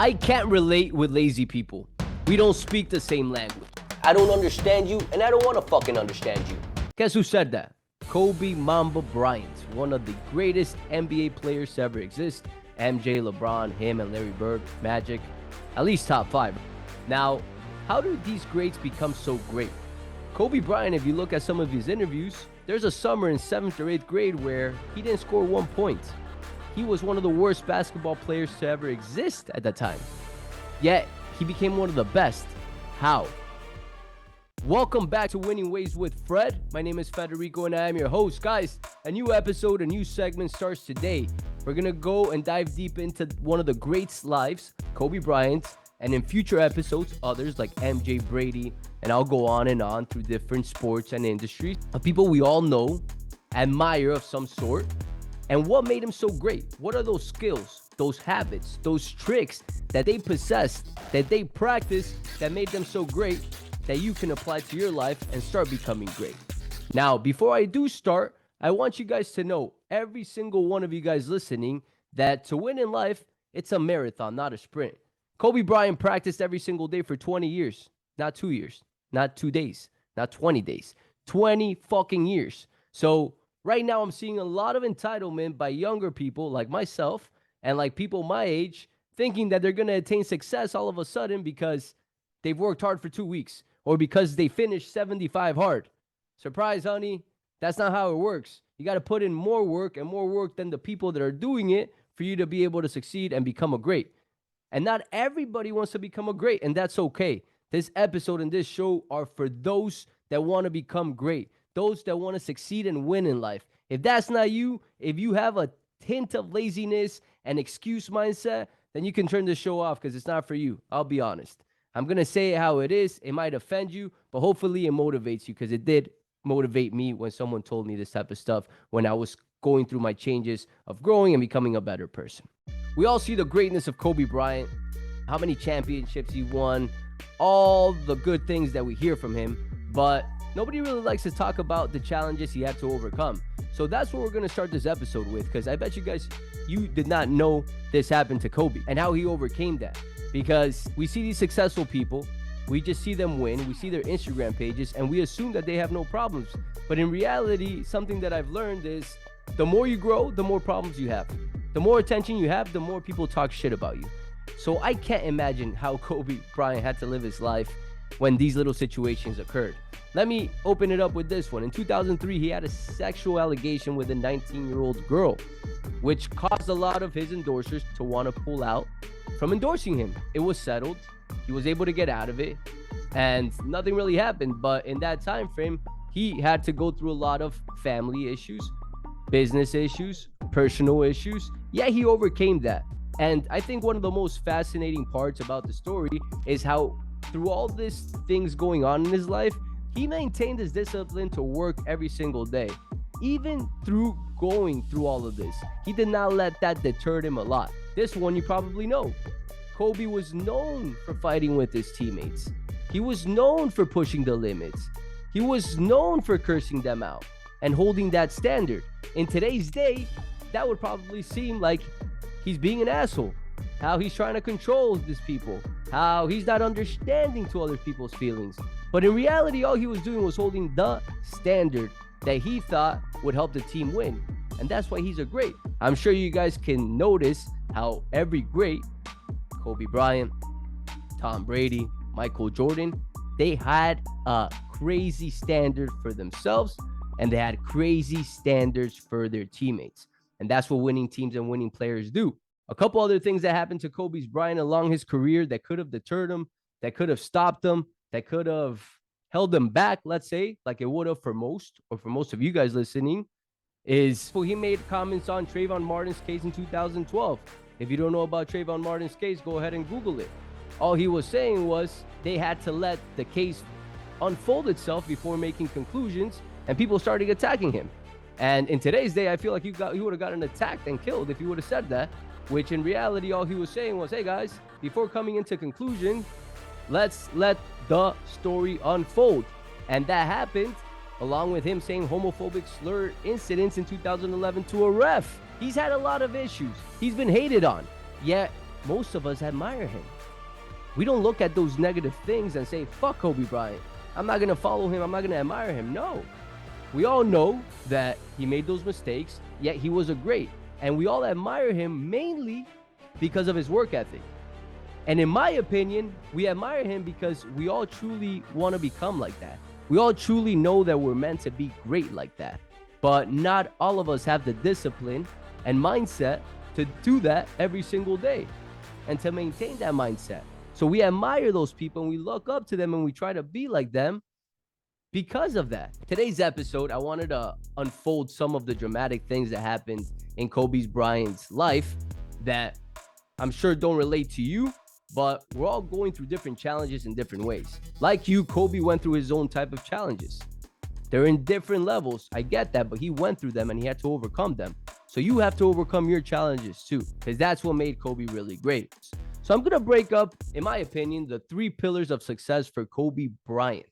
I can't relate with lazy people. We don't speak the same language. I don't understand you, and I don't want to fucking understand you. Guess who said that? Kobe Mamba Bryant, one of the greatest NBA players to ever exist. MJ, LeBron, him and Larry Bird, Magic, at least top 5. Now, how do these greats become so great? Kobe Bryant, if you look at some of his interviews, there's a summer in 7th or 8th grade where he didn't score 1 point. He was one of the worst basketball players to ever exist at that time. Yet, he became one of the best. How? Welcome back to Winning Ways with Fred. My name is Federico and I am your host. Guys, a new episode, a new segment starts today. We're going to go and dive deep into one of the greats' lives, Kobe Bryant, and in future episodes, others like MJ, Brady, and I'll go on and on through different sports and industries of people we all know, admire of some sort, and what made them so great. What are those skills, those habits, those tricks that they possessed, that they practiced, that made them so great that you can apply to your life and start becoming great. Now, before I do start, I want you guys to know, every single one of you guys listening, that to win in life, it's a marathon, not a sprint. Kobe Bryant practiced every single day for 20 years, not 2 years, not 2 days, not 20 days, 20 fucking years. So right now I'm seeing a lot of entitlement by younger people like myself and like people my age thinking that they're going to attain success all of a sudden because they've worked hard for 2 weeks or because they finished 75 hard. Surprise, honey. That's not how it works. You got to put in more work and more work than the people that are doing it for you to be able to succeed and become a great. And not everybody wants to become a great, and that's okay. This episode and this show are for those that want to become great, those that want to succeed and win in life. If that's not you, if you have a hint of laziness and excuse mindset, then you can turn this show off because it's not for you. I'll be honest. I'm going to say it how it is. It might offend you, but hopefully it motivates you because it did motivate me when someone told me this type of stuff when I was going through my changes of growing and becoming a better person. We all see the greatness of Kobe Bryant, how many championships he won, all the good things that we hear from him, but nobody really likes to talk about the challenges he had to overcome. So that's what we're going to start this episode with, because I bet you guys, you did not know this happened to Kobe and how he overcame that. Because we see these successful people, we just see them win, we see their Instagram pages, and we assume that they have no problems. But in reality, something that I've learned is the more you grow, the more problems you have. The more attention you have, the more people talk shit about you. So I can't imagine how Kobe Bryant had to live his life when these little situations occurred. Let me open it up with this one. In 2003, he had a sexual allegation with a 19-year-old girl, which caused a lot of his endorsers to want to pull out from endorsing him. It was settled. He was able to get out of it, and nothing really happened. But in that time frame, he had to go through a lot of family issues, business issues, personal issues. Yeah, he overcame that. And I think one of the most fascinating parts about the story is how through all these things going on in his life, he maintained his discipline to work every single day. Even through going through all of this, he did not let that deter him a lot. This one you probably know. Kobe was known for fighting with his teammates. He was known for pushing the limits. He was known for cursing them out and holding that standard. In today's day, that would probably seem like he's being an asshole, how he's trying to control these people, how he's not understanding to other people's feelings. But in reality, all he was doing was holding the standard that he thought would help the team win. And that's why he's a great. I'm sure you guys can notice how every great, Kobe Bryant, Tom Brady, Michael Jordan, they had a crazy standard for themselves and they had crazy standards for their teammates. And that's what winning teams and winning players do. A couple other things that happened to Kobe Bryant along his career that could have deterred him, that could have stopped him, that could have held him back, let's say, like it would have for most of you guys listening, is he made comments on Trayvon Martin's case in 2012. If you don't know about Trayvon Martin's case, go ahead and Google it. All he was saying was they had to let the case unfold itself before making conclusions, and people started attacking him. And in today's day, I feel like he would have gotten attacked and killed if he would have said that, which in reality, all he was saying was, hey guys, before coming into conclusion, let's let the story unfold. And that happened along with him saying homophobic slur incidents in 2011 to a ref. He's had a lot of issues. He's been hated on. Yet most of us admire him. We don't look at those negative things and say, fuck Kobe Bryant. I'm not going to follow him. I'm not going to admire him. No. We all know that he made those mistakes, yet he was a great. And we all admire him mainly because of his work ethic. And in my opinion, we admire him because we all truly want to become like that. We all truly know that we're meant to be great like that. But not all of us have the discipline and mindset to do that every single day and to maintain that mindset. So we admire those people and we look up to them and we try to be like them because of that. Today's episode, I wanted to unfold some of the dramatic things that happened in Kobe Bryant's life that I'm sure don't relate to you, but we're all going through different challenges in different ways. Like you, Kobe went through his own type of challenges. They're in different levels. I get that, but he went through them and he had to overcome them. So you have to overcome your challenges too, because that's what made Kobe really great. So I'm going to break up, in my opinion, the 3 pillars of success for Kobe Bryant.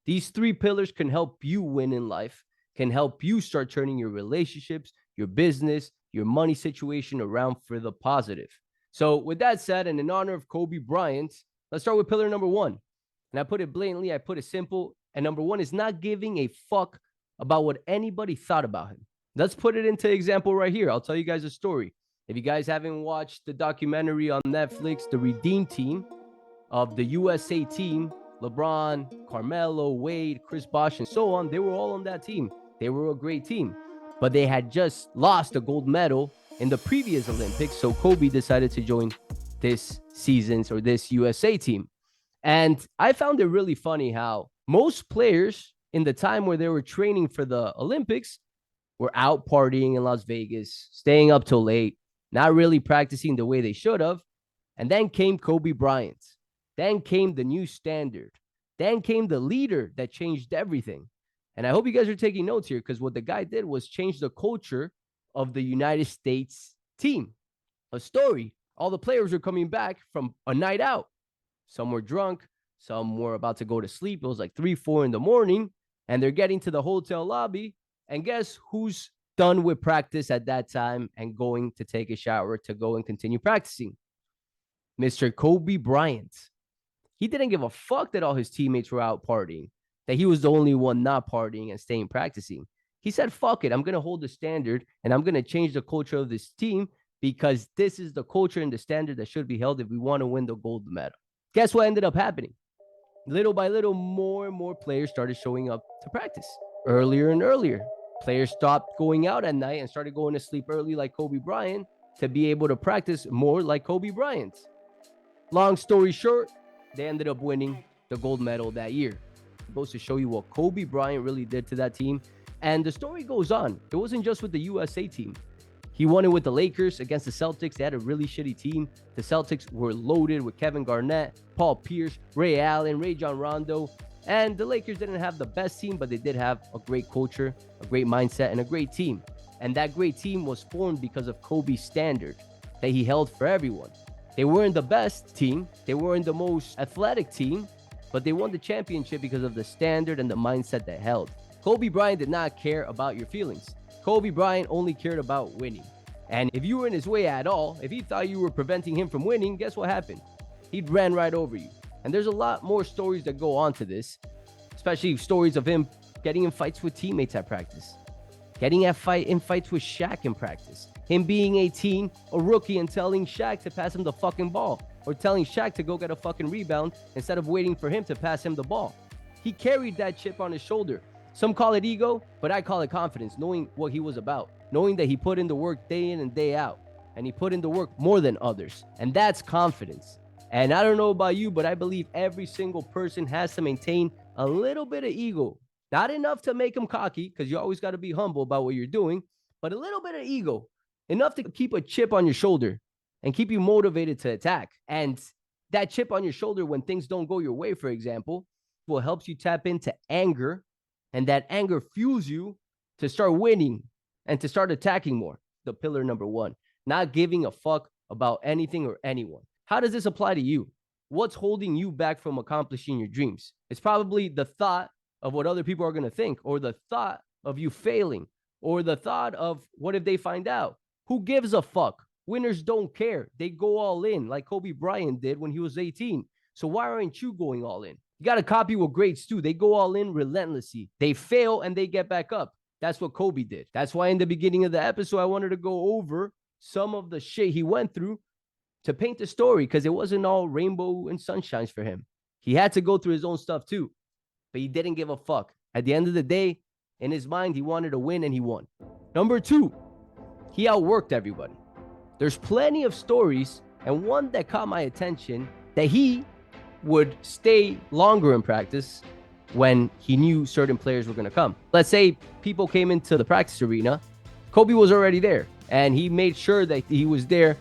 These 3 pillars can help you win in life, can help you start turning your relationships, your business, your money situation around for the positive. So with that said, and in honor of Kobe Bryant, let's start with pillar number 1. And I put it blatantly, I put it simple. And number 1 is not giving a fuck about what anybody thought about him. Let's put it into example right here. I'll tell you guys a story. If you guys haven't watched the documentary on Netflix, The Redeem Team of the USA team, LeBron, Carmelo, Wade, Chris Bosh, and so on, they were all on that team. They were a great team. But they had just lost a gold medal in the previous Olympics, so Kobe decided to join this season's or this USA team. And I found it really funny how most players in the time where they were training for the Olympics were out partying in Las Vegas, staying up till late, not really practicing the way they should have. And then came Kobe Bryant. Then came the new standard. Then came the leader that changed everything. And I hope you guys are taking notes here, because what the guy did was change the culture of the United States team. A story. All the players were coming back from a night out. Some were drunk. Some were about to go to sleep. It was like 3, 4 in the morning. And they're getting to the hotel lobby. And guess who's done with practice at that time and going to take a shower to go and continue practicing? Mr. Kobe Bryant. He didn't give a fuck that all his teammates were out partying, that he was the only one not partying and staying practicing. He said, fuck it, I'm going to hold the standard and I'm going to change the culture of this team because this is the culture and the standard that should be held if we want to win the gold medal. Guess what ended up happening? Little by little, more and more players started showing up to practice earlier and earlier. Players stopped going out at night and started going to sleep early like Kobe Bryant to be able to practice more like Kobe Bryant. Long story short, they ended up winning the gold medal that year. It goes to show you what Kobe Bryant really did to that team. And the story goes on. It wasn't just with the USA team. He won it with the Lakers against the Celtics. They had a really shitty team. The Celtics were loaded with Kevin Garnett, Paul Pierce, Ray Allen, Rajon Rondo. And the Lakers didn't have the best team, but they did have a great culture, a great mindset, and a great team. And that great team was formed because of Kobe's standard that he held for everyone. They weren't the best team. They weren't the most athletic team, but they won the championship because of the standard and the mindset they held. Kobe Bryant did not care about your feelings. Kobe Bryant only cared about winning. And if you were in his way at all, if he thought you were preventing him from winning, guess what happened? He'd ran right over you. And there's a lot more stories that go on to this, especially stories of him getting in fights with teammates at practice, getting in fights with Shaq in practice, him being 18, a rookie, and telling Shaq to pass him the fucking ball, or telling Shaq to go get a fucking rebound instead of waiting for him to pass him the ball. He carried that chip on his shoulder. Some call it ego, but I call it confidence, knowing what he was about, knowing that he put in the work day in and day out, and he put in the work more than others, and that's confidence. And I don't know about you, but I believe every single person has to maintain a little bit of ego. Not enough to make him cocky, because you always got to be humble about what you're doing, but a little bit of ego, enough to keep a chip on your shoulder and keep you motivated to attack. And that chip on your shoulder when things don't go your way, for example, will help you tap into anger, and that anger fuels you to start winning and to start attacking more. The pillar number 1, not giving a fuck about anything or anyone. How does this apply to you? What's holding you back from accomplishing your dreams? It's probably the thought of what other people are going to think, or the thought of you failing, or the thought of what if they find out? Who gives a fuck? Winners don't care. They go all in like Kobe Bryant did when he was 18. So why aren't you going all in? You got to copy what greats do. They go all in relentlessly. They fail and they get back up. That's what Kobe did. That's why in the beginning of the episode, I wanted to go over some of the shit he went through to paint the story, because it wasn't all rainbow and sunshines for him. He had to go through his own stuff too, but he didn't give a fuck. At the end of the day, in his mind, he wanted to win, and he won. Number 2, he outworked everybody. There's plenty of stories, and one that caught my attention, that he would stay longer in practice when he knew certain players were going to come. Let's say people came into the practice arena. Kobe was already there, and he made sure that he was there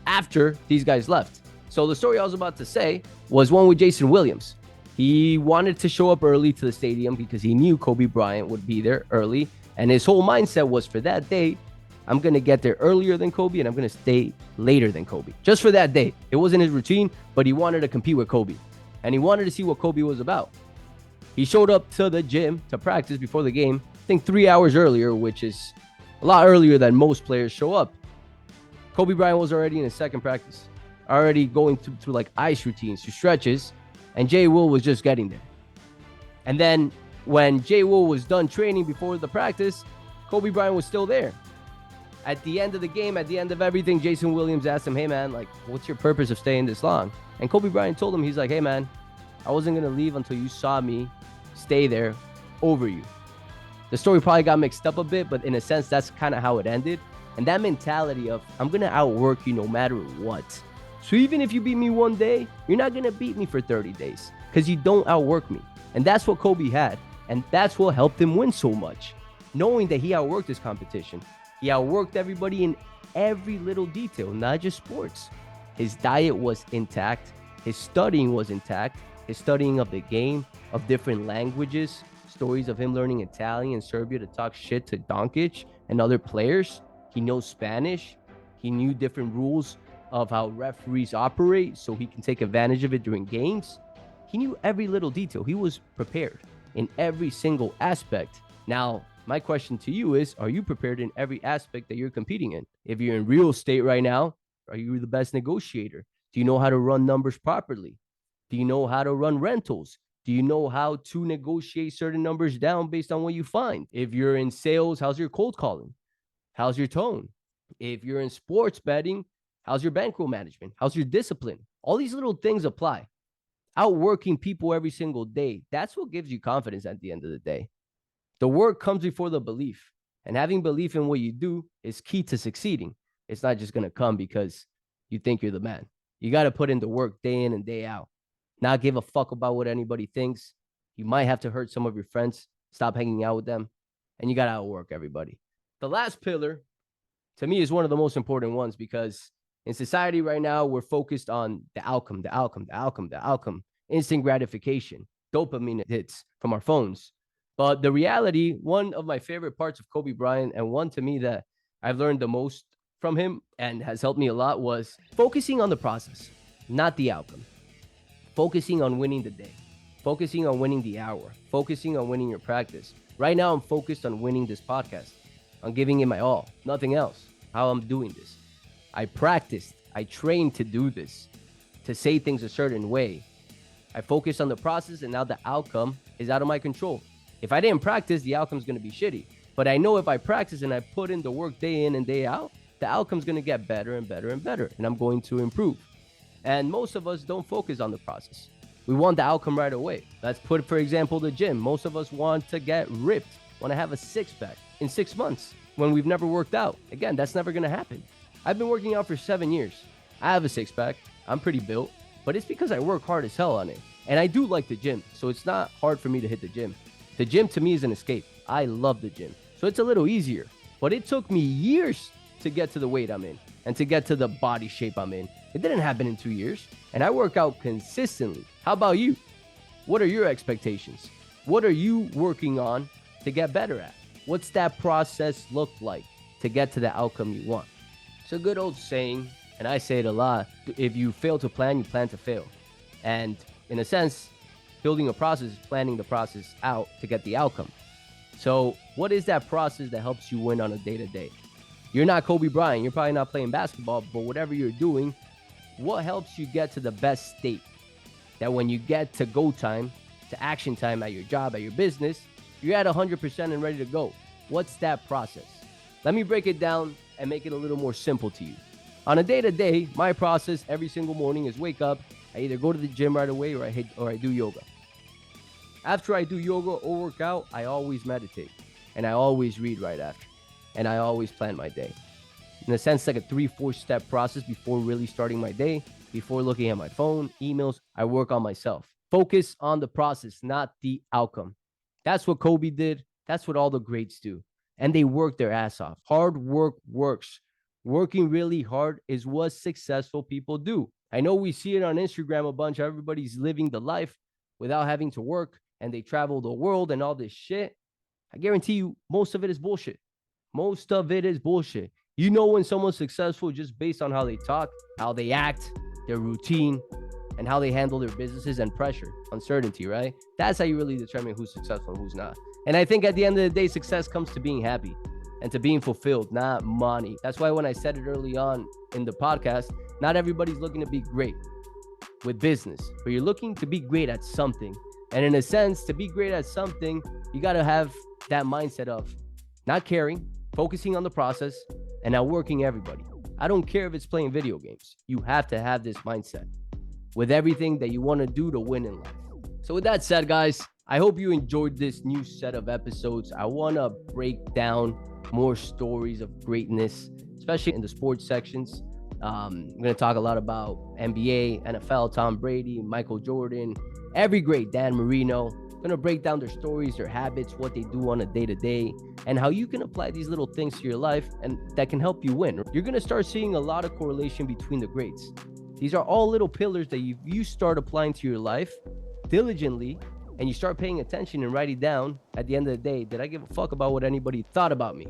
after these guys left. So the story I was about to say was one with Jason Williams. He wanted to show up early to the stadium because he knew Kobe Bryant would be there early, and his whole mindset was, for that day, I'm going to get there earlier than Kobe, and I'm going to stay later than Kobe. Just for that day. It wasn't his routine, but he wanted to compete with Kobe, and he wanted to see what Kobe was about. He showed up to the gym to practice before the game, I think 3 hours earlier, which is a lot earlier than most players show up. Kobe Bryant was already in his second practice, already going through like ice routines, through stretches, and Jay Will was just getting there. And then when Jay Will was done training before the practice, Kobe Bryant was still there. At the end of the game, at the end of everything, Jason Williams asked him, hey man, like, what's your purpose of staying this long? And Kobe Bryant told him, he's like, hey man, I wasn't going to leave until you saw me stay there over you. The story probably got mixed up a bit, but in a sense, that's kind of how it ended. And that mentality of, I'm going to outwork you no matter what. So even if you beat me one day, you're not going to beat me for 30 days because you don't outwork me. And that's what Kobe had. And that's what helped him win so much. Knowing that he outworked his competition. He outworked everybody in every little detail, not just sports. His diet was intact. His studying was intact. His studying of the game, of different languages, stories of him learning Italian and Serbia to talk shit to Doncic and other players. He knows Spanish. He knew different rules of how referees operate so he can take advantage of it during games. He knew every little detail. He was prepared in every single aspect. Now, my question to you is, are you prepared in every aspect that you're competing in? If you're in real estate right now, are you the best negotiator? Do you know how to run numbers properly? Do you know how to run rentals? Do you know how to negotiate certain numbers down based on what you find? If you're in sales, how's your cold calling? How's your tone? If you're in sports betting, how's your bankroll management? How's your discipline? All these little things apply. Outworking people every single day, that's what gives you confidence at the end of the day. The work comes before the belief. And having belief in what you do is key to succeeding. It's not just going to come because you think you're the man. You got to put in the work day in and day out. Not give a fuck about what anybody thinks. You might have to hurt some of your friends. Stop hanging out with them. And you got to outwork everybody. The last pillar, to me, is one of the most important ones, because in society right now, we're focused on the outcome, instant gratification, dopamine hits from our phones. But the reality, one of my favorite parts of Kobe Bryant, and one to me that I've learned the most from him and has helped me a lot, was focusing on the process, not the outcome. Focusing on winning the day, focusing on winning the hour, focusing on winning your practice. Right now, I'm focused on winning this podcast, on giving it my all, nothing else. How I'm doing this. I practiced, I trained to do this, to say things a certain way. I focused on the process, and now the outcome is out of my control. If I didn't practice, the outcome's going to be shitty. But I know if I practice and I put in the work day in and day out, the outcome's going to get better and better and better, and I'm going to improve. And most of us don't focus on the process. We want the outcome right away. Let's put, for example, the gym. Most of us want to get ripped, want to have a six-pack in 6 months when we've never worked out. Again, that's never going to happen. I've been working out for 7 years. I have a six-pack. I'm pretty built, but it's because I work hard as hell on it. And I do like the gym, so it's not hard for me to hit the gym. The gym to me is an escape. I love the gym, so it's a little easier. But it took me years to get to the weight I'm in and to get to the body shape I'm in. It didn't happen in 2 years, and I work out consistently. How about you? What are your expectations? What are you working on to get better at? What's that process look like to get to the outcome you want? It's a good old saying, and I say it a lot. If you fail to plan, you plan to fail. And in a sense, building a process is planning the process out to get the outcome. So what is that process that helps you win on a day-to-day? You're not Kobe Bryant. You're probably not playing basketball, but whatever you're doing, what helps you get to the best state? That when you get to go time, to action time at your job, at your business, you're at 100% and ready to go. What's that process? Let me break it down and make it a little more simple to you. On a day-to-day, my process every single morning is wake up, I either go to the gym right away or I do yoga. After I do yoga or work out, I always meditate. And I always read right after. And I always plan my day. In a sense, like a 3-4 step process before really starting my day. Before looking at my phone, emails, I work on myself. Focus on the process, not the outcome. That's what Kobe did. That's what all the greats do. And they work their ass off. Hard work works. Working really hard is what successful people do. I know we see it on Instagram a bunch. Everybody's living the life without having to work, and they travel the world and all this shit. I guarantee you, most of it is bullshit. Most of it is bullshit. You know when someone's successful just based on how they talk, how they act, their routine, and how they handle their businesses and pressure, uncertainty, right? That's how you really determine who's successful and who's not. And I think at the end of the day, success comes to being happy and to being fulfilled, not money. That's why when I said it early on in the podcast, not everybody's looking to be great with business, but you're looking to be great at something. And in a sense, to be great at something, you got to have that mindset of not caring, focusing on the process, and outworking everybody. I don't care if it's playing video games. You have to have this mindset with everything that you want to do to win in life. So with that said, guys, I hope you enjoyed this new set of episodes. I want to break down more stories of greatness, especially in the sports sections. I'm going to talk a lot about NBA, NFL, Tom Brady, Michael Jordan, every great, Dan Marino. I'm going to break down their stories, their habits, what they do on a day-to-day, and how you can apply these little things to your life and that can help you win. You're going to start seeing a lot of correlation between the greats. These are all little pillars that you start applying to your life diligently, and you start paying attention and writing down at the end of the day, did I give a fuck about what anybody thought about me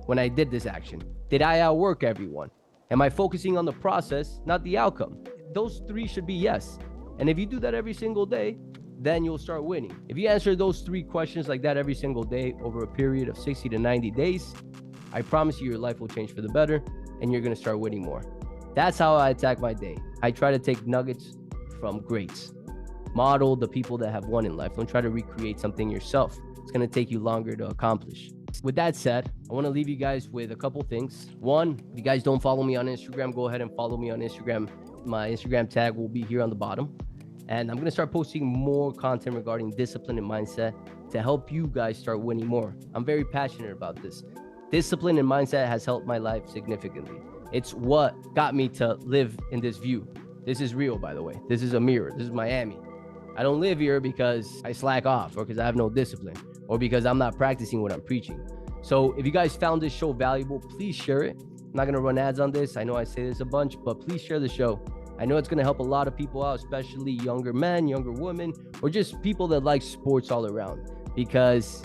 when I did this action? Did I outwork everyone? Am I focusing on the process, not the outcome? Those three should be yes. And if you do that every single day, then you'll start winning. If you answer those 3 questions like that every single day over a period of 60 to 90 days, I promise you your life will change for the better and you're going to start winning more. That's how I attack my day. I try to take nuggets from greats. Model the people that have won in life. Don't try to recreate something yourself. It's going to take you longer to accomplish. With that said, I want to leave you guys with a couple things. One, if you guys don't follow me on Instagram, go ahead and follow me on Instagram. My Instagram tag will be here on the bottom. And I'm going to start posting more content regarding discipline and mindset to help you guys start winning more. I'm very passionate about this. Discipline and mindset has helped my life significantly. It's what got me to live in this view. This is real, by the way. This is a mirror. This is Miami. I don't live here because I slack off or because I have no discipline or because I'm not practicing what I'm preaching. So if you guys found this show valuable, please share it. I'm not going to run ads on this. I know I say this a bunch, but please share the show. I know it's going to help a lot of people out, especially younger men, younger women, or just people that like sports all around, because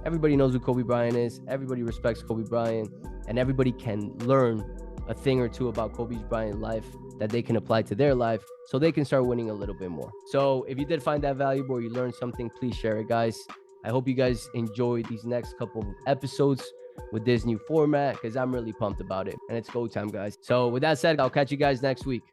everybody knows who Kobe Bryant is. Everybody respects Kobe Bryant, and everybody can learn a thing or two about Kobe Bryant's life that they can apply to their life so they can start winning a little bit more. So if you did find that valuable or you learned something, please share it, guys. I hope you guys enjoy these next couple of episodes with this new format because I'm really pumped about it. And it's go time, guys. So with that said, I'll catch you guys next week.